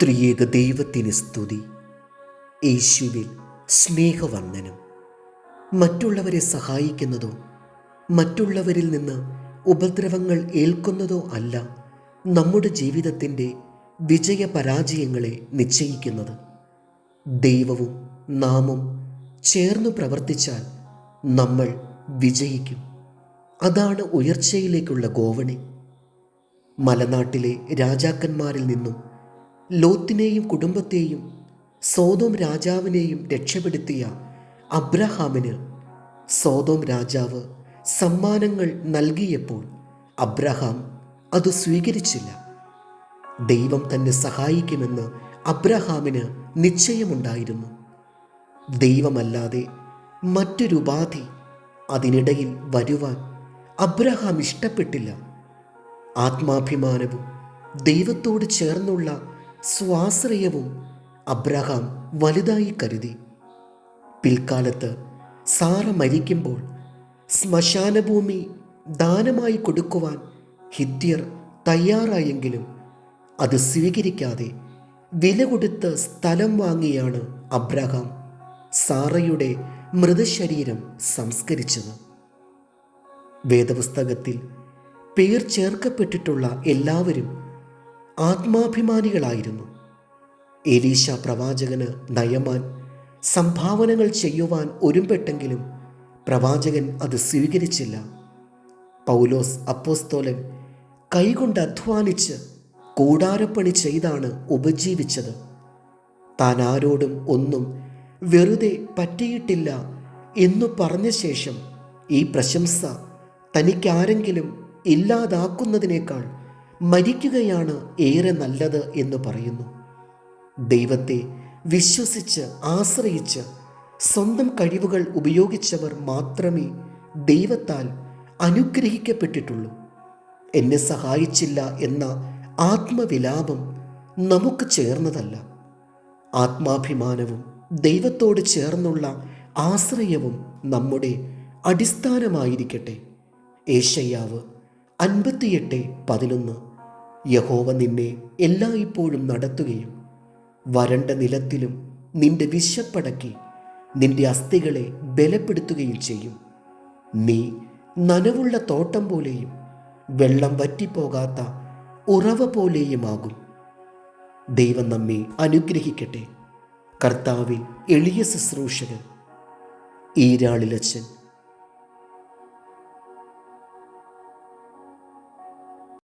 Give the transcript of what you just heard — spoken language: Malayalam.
ത്രിയേക ദൈവത്തിന് സ്തുതി. യേശുവിൽ സ്നേഹവന്ദനം. മറ്റുള്ളവരെ സഹായിക്കുന്നതോ മറ്റുള്ളവരിൽ നിന്ന് ഉപദ്രവങ്ങൾ ഏൽക്കുന്നതോ അല്ല നമ്മുടെ ജീവിതത്തിൻ്റെ വിജയപരാജയങ്ങളെ നിശ്ചയിക്കുന്നത്. ദൈവവും നാമും ചേർന്നു പ്രവർത്തിച്ചാൽ നമ്മൾ വിജയിക്കും. അതാണ് ഉയർച്ചയിലേക്കുള്ള ഗോവണി. മലനാട്ടിലെ രാജാക്കന്മാരിൽ നിന്നും ലോത്തിനെയും കുടുംബത്തെയും സോദോം രാജാവിനെയും രക്ഷപ്പെടുത്തിയ അബ്രഹാമിന് സോദോം രാജാവ് സമ്മാനങ്ങൾ നൽകിയപ്പോൾ അബ്രഹാം അത് സ്വീകരിച്ചില്ല. ദൈവം തന്നെ സഹായിക്കുമെന്ന് അബ്രഹാമിന് നിശ്ചയമുണ്ടായിരുന്നു. ദൈവമല്ലാതെ മറ്റൊരുപാധി അതിനിടയിൽ വരുവാൻ അബ്രഹാം ഇഷ്ടപ്പെട്ടില്ല. ആത്മാഭിമാനവും ദൈവത്തോട് ചേർന്നുള്ള സ്വാശ്രയവും അബ്രഹാം വലുതായി കരുതി. പിൽക്കാലത്ത് സാറ മരിക്കുമ്പോൾ ശ്മശാനഭൂമി ദാനമായി കൊടുക്കുവാൻ ഹിത്യർ തയ്യാറായെങ്കിലും അത് സ്വീകരിക്കാതെ വില കൊടുത്ത് സ്ഥലം വാങ്ങിയാണ് അബ്രഹാം സാറയുടെ മൃതശരീരം സംസ്കരിച്ചത്. വേദപുസ്തകത്തിൽ പേർ ചേർക്കപ്പെട്ടിട്ടുള്ള എല്ലാവരും ആത്മാഭിമാനികളായിരുന്നു. എലീശ പ്രവാചകന് നയമാൻ സംഭാവനകൾ ചെയ്യുവാൻ ഒരുമ്പെട്ടെങ്കിലും പ്രവാചകൻ അത് സ്വീകരിച്ചില്ല. പൗലോസ് അപ്പോസ്തോലൻ കൈകൊണ്ട് അധ്വാനിച്ച് കൂടാരപ്പണി ചെയ്താണ് ഉപജീവിച്ചത്. താൻ ആരോടും ഒന്നും വെറുതെ പറ്റിയിട്ടില്ല എന്നു പറഞ്ഞ ശേഷം ഈ പ്രശംസ തനിക്കാരെങ്കിലും ഇല്ലാതാക്കുന്നതിനേക്കാൾ മരിക്കുകയാണ് ഏറെ നല്ലത് എന്ന് പറയുന്നു. ദൈവത്തെ വിശ്വസിച്ച് ആശ്രയിച്ച് സ്വന്തം കഴിവുകൾ ഉപയോഗിച്ചവർ മാത്രമേ ദൈവത്താൽ അനുഗ്രഹിക്കപ്പെട്ടിട്ടുള്ളൂ. എന്നെ സഹായിച്ചില്ല എന്ന ആത്മവിലാപം നമുക്ക് ചേർന്നതല്ല. ആത്മാഭിമാനവും ദൈവത്തോട് ചേർന്നുള്ള ആശ്രയവും നമ്മുടെ അടിസ്ഥാനമായിരിക്കട്ടെ. ഏശയ്യാവ് 58:11. യഹോവ നിന്നെ എല്ലായ്പ്പോഴും നടത്തുകയും വരണ്ട നിലത്തിലും നിന്റെ വിശപ്പടക്കി നിന്റെ അസ്ഥികളെ ബലപ്പെടുത്തുകയും ചെയ്യും. നീ നനവുള്ള തോട്ടം പോലെയും വെള്ളം വറ്റിപ്പോകാത്ത ഉറവ പോലെയുമാകും. ദൈവം നമ്മെ അനുഗ്രഹിക്കട്ടെ. കർത്താവിൽ എളിയ ശുശ്രൂഷകൻ ഈരാളിലച്ചൻ.